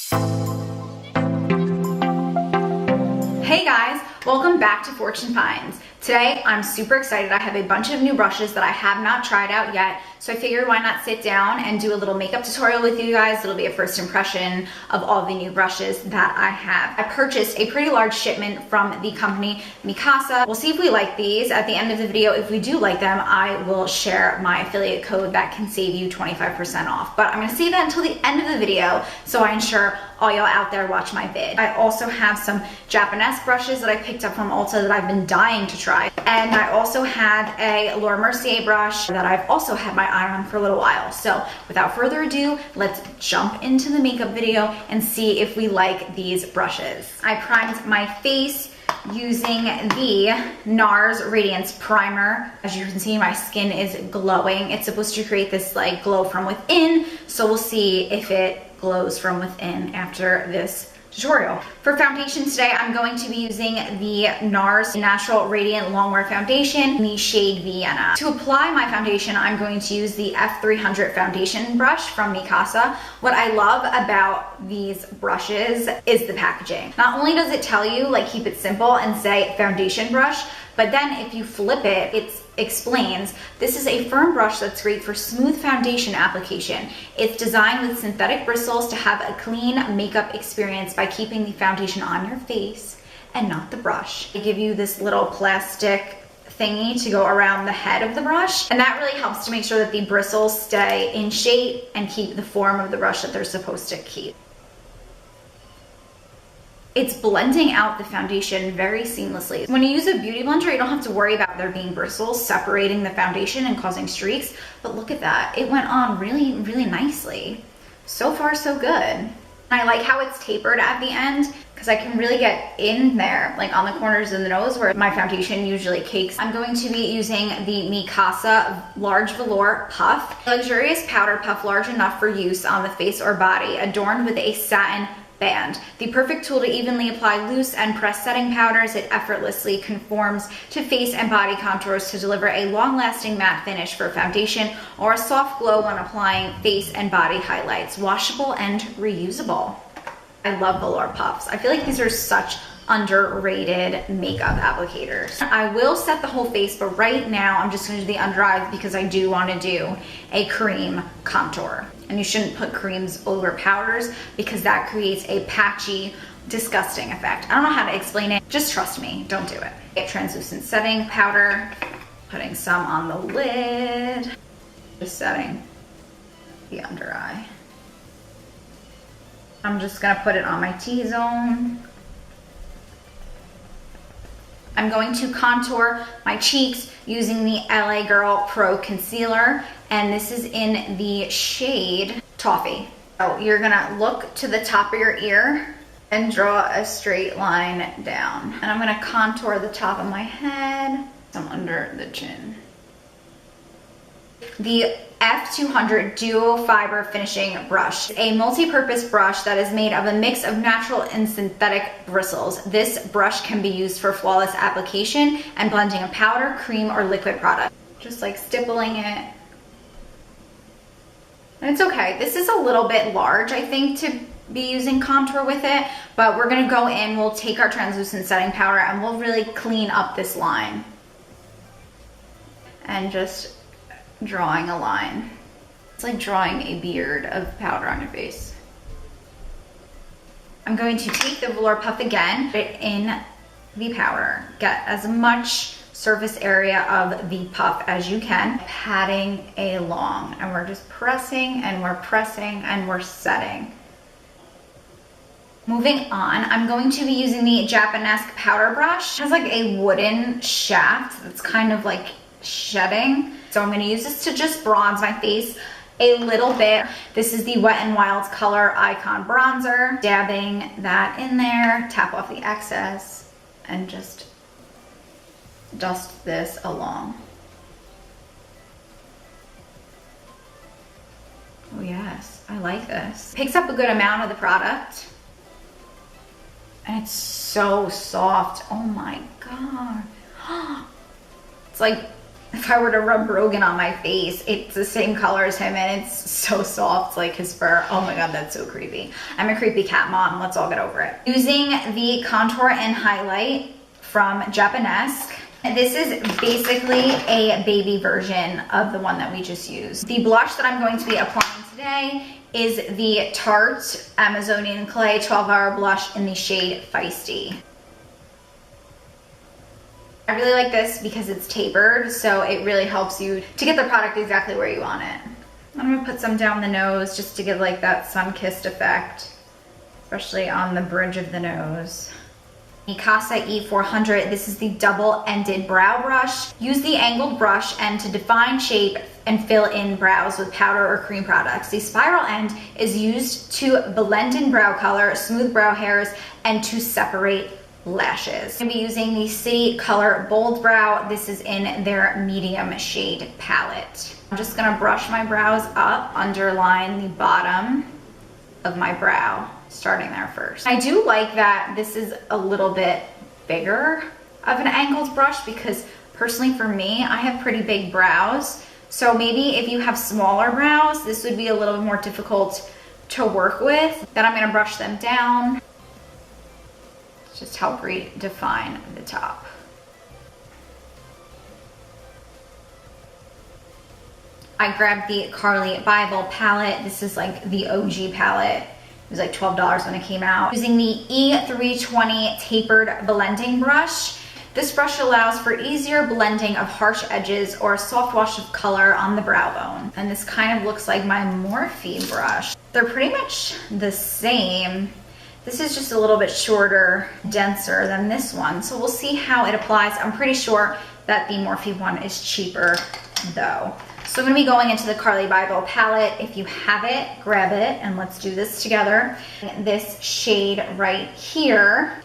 Hey guys, welcome back to Fortune Finds. Today I'm super excited. I have a bunch of new brushes that I have not tried out yet, so I figured why not sit down and do a little makeup tutorial with you guys. It'll be a first impression of all the new brushes that I have. I purchased a pretty large shipment from the company Mikasa. We'll see if we like these at the end of the video. If we do like them, I will share my affiliate code that can save you 25% off. But I'm gonna save that until the end of the video so I ensure all y'all out there watch my vid. I also have some Japonesque brushes that I picked up from Ulta that I've been dying to try. And I also had a Laura Mercier brush that I've also had my eye on for a little while. So without further ado, let's jump into the makeup video and see if we like these brushes. I primed my face using the NARS Radiance primer. As you can see, my skin is glowing. It's supposed to create this like glow from within. So we'll see if it glows from within after this tutorial. For foundation today, I'm going to be using the NARS Natural Radiant Longwear Foundation in the shade Vienna. To apply my foundation, I'm going to use the F300 foundation brush from Mikasa. What I love about these brushes is the packaging. Not only does it tell you, like, keep it simple and say foundation brush, but then if you flip it, it explains this is a firm brush that's great for smooth foundation application. It's designed with synthetic bristles to have a clean makeup experience by keeping the foundation on your face and not the brush. They give you this little plastic thingy to go around the head of the brush, and that really helps to make sure that the bristles stay in shape and keep the form of the brush that they're supposed to keep. It's blending out the foundation very seamlessly. When you use a beauty blender, you don't have to worry about there being bristles separating the foundation and causing streaks, but look at that. It went on really, really nicely. So far, so good. I like how it's tapered at the end because I can really get in there, like on the corners of the nose where my foundation usually cakes. I'm going to be using the Mikasa Large Velour Puff. Luxurious powder puff large enough for use on the face or body, adorned with a satin band. The perfect tool to evenly apply loose and pressed setting powders. It effortlessly conforms to face and body contours to deliver a long-lasting matte finish for foundation or a soft glow when applying face and body highlights. Washable and reusable. I love Velour Puffs. I feel like these are such underrated makeup applicators. I will set the whole face, but right now I'm just going to do the under eye because I do want to do a cream contour. And you shouldn't put creams over powders because that creates a patchy, disgusting effect. I don't know how to explain it. Just trust me, don't do it. Get translucent setting powder, putting some on the lid, just setting the under eye. I'm just gonna put it on my T-zone. I'm going to contour my cheeks using the LA Girl Pro Concealer, and this is in the shade Toffee. So you're gonna look to the top of your ear and draw a straight line down. And I'm gonna contour the top of my head, some under the chin. The F200 Duo Fiber Finishing Brush, a multi-purpose brush that is made of a mix of natural and synthetic bristles. This brush can be used for flawless application and blending a powder, cream, or liquid product. Just like stippling it. And it's okay. This is a little bit large, I think, to be using contour with it, but we're gonna go in, we'll take our translucent setting powder and we'll really clean up this line. And just drawing a line. It's like drawing a beard of powder on your face. I'm going to take the Velour Puff again, put it in the powder. Get as much surface area of the puff as you can, patting along. And we're just pressing and we're pressing and we're setting. Moving on, I'm going to be using the Japonesque powder brush. It has like a wooden shaft that's kind of like shedding. So I'm going to use this to just bronze my face a little bit. This is the Wet n Wild Color Icon Bronzer. Dabbing that in there, tap off the excess, and just dust this along. Oh yes, I like this. Picks up a good amount of the product. And it's so soft. Oh my God. It's like if I were to rub Rogan on my face, it's the same color as him and it's so soft, like his fur. Oh my God, that's so creepy. I'm a creepy cat mom. Let's all get over it. Using the contour and highlight from Japonesque. This is basically a baby version of the one that we just used. The blush that I'm going to be applying today is the Tarte Amazonian Clay 12-Hour Blush in the shade Feisty. I really like this because it's tapered, so it really helps you to get the product exactly where you want it. I'm gonna put some down the nose just to give like that sun-kissed effect, especially on the bridge of the nose. Mikasa E400, this is the double-ended brow brush. Use the angled brush end to define shape and fill in brows with powder or cream products. The spiral end is used to blend in brow color, smooth brow hairs, and to separate lashes. I'm going to be using the City Color Bold Brow. This is in their medium shade palette. I'm just going to brush my brows up, underline the bottom of my brow, starting there first. I do like that this is a little bit bigger of an angled brush because personally for me, I have pretty big brows. So maybe if you have smaller brows, this would be a little more difficult to work with. Then I'm going to brush them down. Just help redefine the top. I grabbed the Carli Bybel palette. This is like the OG palette. It was like $12 when it came out. Using the E320 tapered blending brush. This brush allows for easier blending of harsh edges or a soft wash of color on the brow bone. And this kind of looks like my Morphe brush. They're pretty much the same. This is just a little bit shorter, denser than this one. So we'll see how it applies. I'm pretty sure that the Morphe one is cheaper though. So I'm gonna be going into the Carli Bybel palette. If you have it, grab it and let's do this together. This shade right here.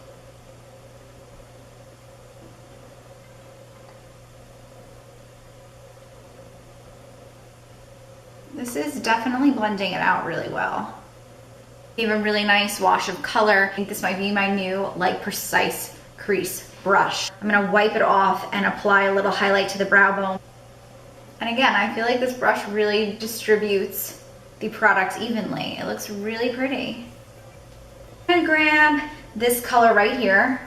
This is definitely blending it out really well. Gave a really nice wash of color. I think this might be my new like precise crease brush. I'm gonna wipe it off and apply a little highlight to the brow bone. And again, I feel like this brush really distributes the product evenly. It looks really pretty. I'm gonna grab this color right here.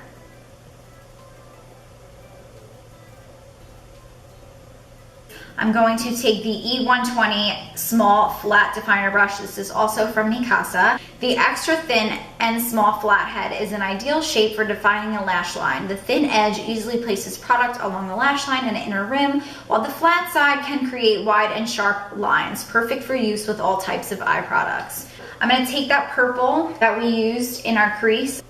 I'm going to take the E120 small flat definer brush. This is also from Mikasa. The extra thin and small flat head is an ideal shape for defining a lash line. The thin edge easily places product along the lash line and inner rim, while the flat side can create wide and sharp lines, perfect for use with all types of eye products. I'm going to take that purple that we used in our crease.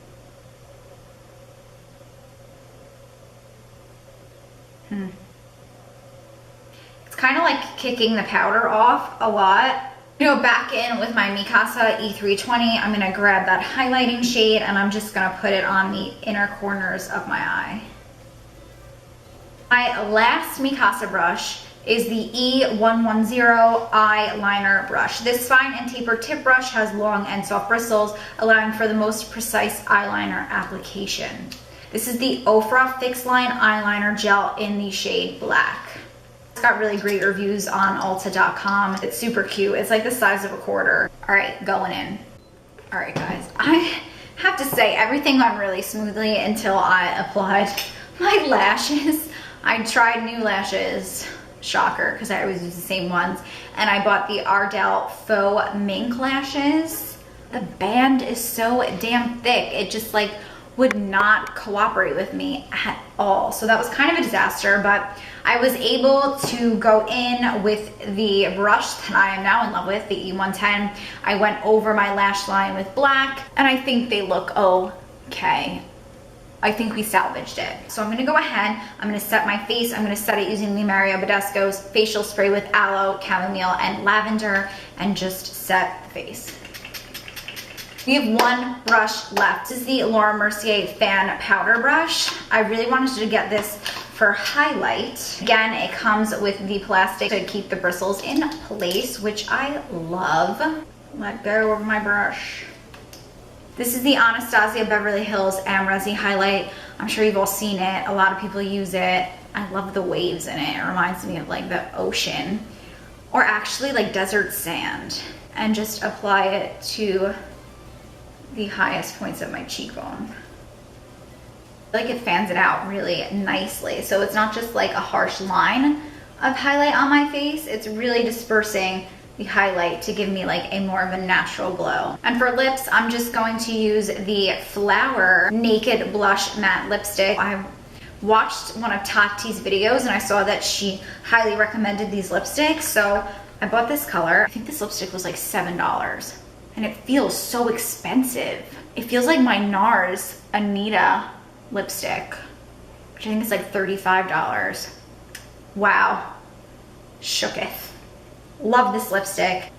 Kind of like kicking the powder off a lot. You know, back in with my Mikasa E320, I'm gonna grab that highlighting shade and I'm just gonna put it on the inner corners of my eye. My last Mikasa brush is the E110 eyeliner brush. This fine and tapered tip brush has long and soft bristles, allowing for the most precise eyeliner application. This is the Ofra Fixline eyeliner gel in the shade Black. It's got really great reviews on Ulta.com. It's super cute. It's like the size of a quarter. All right, going in. All right, guys. I have to say, everything went really smoothly until I applied my lashes. I tried new lashes. Shocker, because I always use the same ones. And I bought the Ardell Faux Mink lashes. The band is so damn thick. It just like would not cooperate with me at all. So that was kind of a disaster, but I was able to go in with the brush that I am now in love with, the E110. I went over my lash line with black, and I think they look okay. I think we salvaged it. So I'm gonna go ahead, I'm gonna set my face, I'm gonna set it using the Mario Badescu's facial spray with aloe, chamomile, and lavender, and just set the face. We have one brush left. This is the Laura Mercier Fan Powder Brush. I really wanted to get this for highlight. Again, it comes with the plastic to keep the bristles in place, which I love. Let go of my brush. This is the Anastasia Beverly Hills Amrezi Highlight. I'm sure you've all seen it. A lot of people use it. I love the waves in it. It reminds me of like the ocean, or actually like desert sand, and just apply it to the highest points of my cheekbone. I feel like it fans it out really nicely. So it's not just like a harsh line of highlight on my face, it's really dispersing the highlight to give me like a more of a natural glow. And for lips, I'm just going to use the Flower Naked Blush Matte Lipstick. I watched one of Tate's videos and I saw that she highly recommended these lipsticks, so I bought this color. I think this lipstick was like $7 and it feels so expensive. It feels like my NARS Anita lipstick, which I think is like $35. Wow, shooketh. Love this lipstick.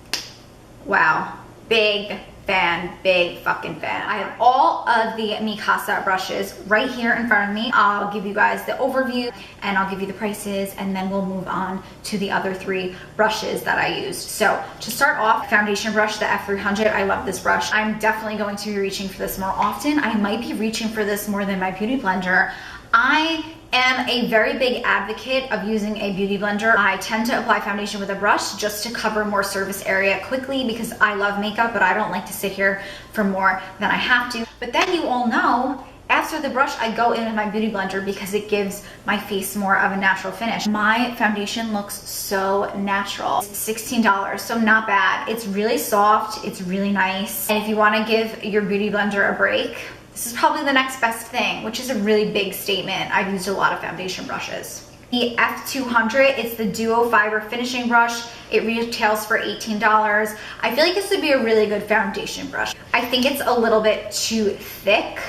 Wow, big fan, big fucking fan. I have all of the Mikasa brushes right here in front of me. I'll give you guys the overview and I'll give you the prices, and then we'll move on to the other 3 brushes that I used. So to start off, foundation brush, the F300. I love this brush. I'm definitely going to be reaching for this more often. I might be reaching for this more than my beauty blender. I am a very big advocate of using a beauty blender. I tend to apply foundation with a brush just to cover more surface area quickly because I love makeup, but I don't like to sit here for more than I have to. But then you all know, after the brush, I go in with my beauty blender because it gives my face more of a natural finish. My foundation looks so natural. It's $16, so not bad. It's really soft, it's really nice. And if you wanna give your beauty blender a break, this is probably the next best thing, which is a really big statement. I've used a lot of foundation brushes. The F200, it's the Duo Fiber Finishing Brush. It retails for $18. I feel like this would be a really good foundation brush. I think it's a little bit too thick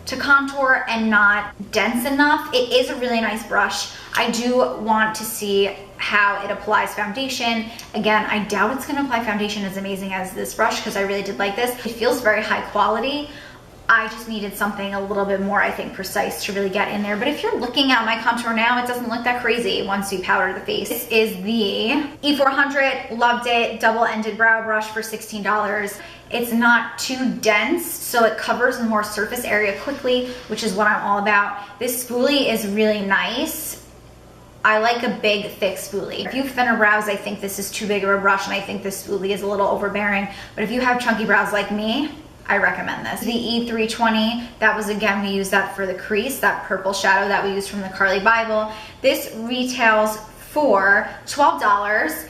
to contour and not dense enough. It is a really nice brush. I do want to see how it applies foundation. Again, I doubt it's gonna apply foundation as amazing as this brush because I really did like this. It feels very high quality. I just needed something a little bit more, I think, precise to really get in there. But if you're looking at my contour now, it doesn't look that crazy once you powder the face. This is the E400, loved it, double-ended brow brush for $16. It's not too dense, so it covers more surface area quickly, which is what I'm all about. This spoolie is really nice. I like a big, thick spoolie. If you have thinner brows, I think this is too big of a brush, and I think this spoolie is a little overbearing. But if you have chunky brows like me, I recommend this. The E320, that was, again, we used that for the crease, that purple shadow that we used from the Carli Bybel. This retails for $12.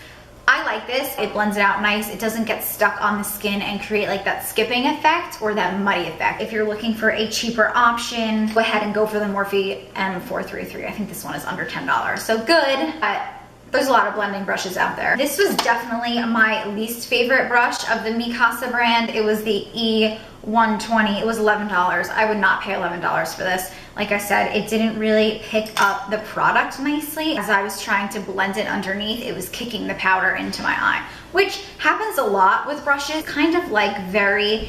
I like this. It blends it out nice. It doesn't get stuck on the skin and create like that skipping effect or that muddy effect. If you're looking for a cheaper option, go ahead and go for the Morphe M433. I think this one is under $10. So good, but there's a lot of blending brushes out there. This was definitely my least favorite brush of the Mikasa brand. It was the E120. It was $11. I would not pay $11 for this. Like I said, it didn't really pick up the product nicely. As I was trying to blend it underneath, it was kicking the powder into my eye, which happens a lot with brushes. Kind of like very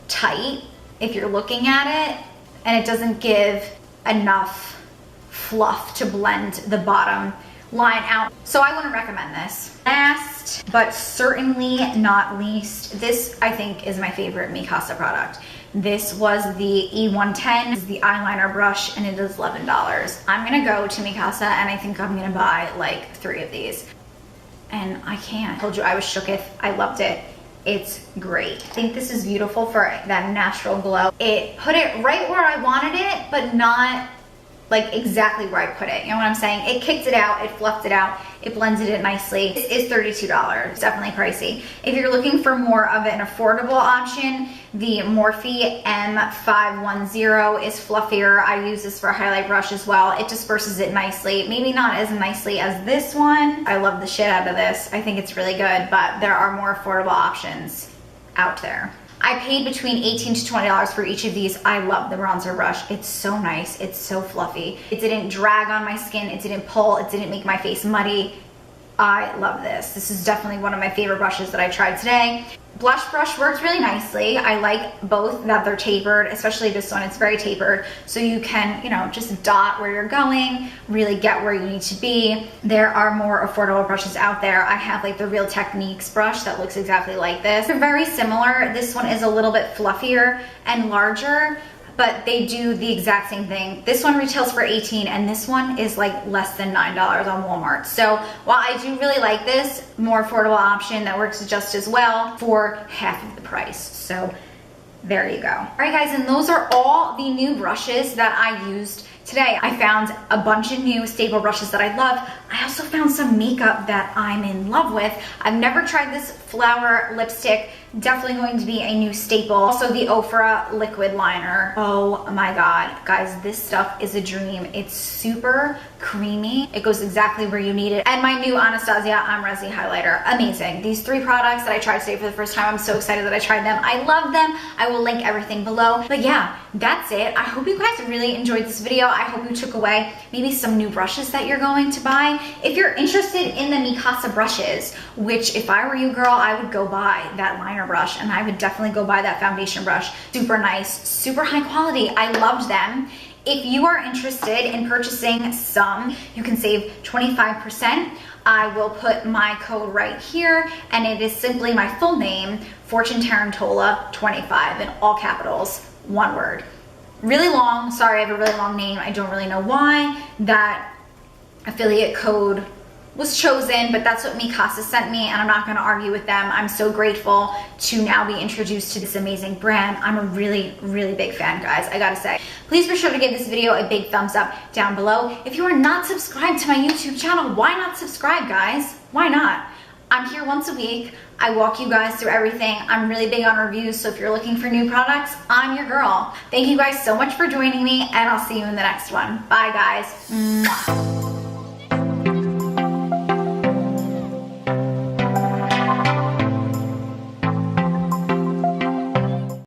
tight if you're looking at it, and it doesn't give enough fluff to blend the bottom line out. So I wouldn't recommend this. Last, but certainly not least, this I think is my favorite Mikasa product. This was the E110. This is the eyeliner brush, and it is $11. I'm gonna go to Mikasa and I think I'm gonna buy like 3 of these. And I can't. I told you I was shooketh. I loved it. It's great. I think this is beautiful for that natural glow. It put it right where I wanted it, but not like exactly where I put it. You know what I'm saying? It kicked it out, it fluffed it out, it blended it nicely. This is $32, it's definitely pricey. If you're looking for more of an affordable option, the Morphe M510 is fluffier. I use this for a highlight brush as well. It disperses it nicely. Maybe not as nicely as this one. I love the shit out of this. I think it's really good, but there are more affordable options out there. I paid between $18 to $20 for each of these. I love the bronzer brush. It's so nice. It's so fluffy. It didn't drag on my skin. It didn't pull. It didn't make my face muddy. I love this. This is definitely one of my favorite brushes that I tried today. Blush brush works really nicely. I like both that they're tapered, especially this one, it's very tapered. So you can, you know, just dot where you're going, really get where you need to be. There are more affordable brushes out there. I have like the Real Techniques brush that looks exactly like this. They're very similar. This one is a little bit fluffier and larger, but they do the exact same thing. This one retails for $18 and this one is like less than $9 on Walmart. So while I do really like this, more affordable option that works just as well for half of the price. So there you go. All right guys, and those are all the new brushes that I used today. I found a bunch of new staple brushes that I love. I also found some makeup that I'm in love with. I've never tried this flower lipstick. Definitely going to be a new staple. Also the Ofra liquid liner. Oh my God, guys, this stuff is a dream. It's super creamy. It goes exactly where you need it. And my new Anastasia Resi highlighter, amazing. These 3 products that I tried today for the first time, I'm so excited that I tried them. I love them. I will link everything below. But yeah, that's it. I hope you guys really enjoyed this video. I hope you took away maybe some new brushes that you're going to buy. If you're interested in the Mikasa brushes, which if I were you, girl, I would go buy that liner brush, and I would definitely go buy that foundation brush. Super nice, super high quality. I loved them. If you are interested in purchasing some, you can save 25%. I will put my code right here, and it is simply my full name, Fortune Tarantola 25 in all capitals, one word. Really long, sorry, I have a really long name. I don't really know why that affiliate code was chosen, but that's what Mikasa sent me, and I'm not gonna argue with them. I'm so grateful to now be introduced to this amazing brand. I'm a really, really big fan, guys, I gotta say. Please be sure to give this video a big thumbs up down below. If you are not subscribed to my YouTube channel, why not subscribe, guys? Why not? I'm here once a week. I walk you guys through everything. I'm really big on reviews, so if you're looking for new products, I'm your girl. Thank you guys so much for joining me, and I'll see you in the next one. Bye, guys. Mwah.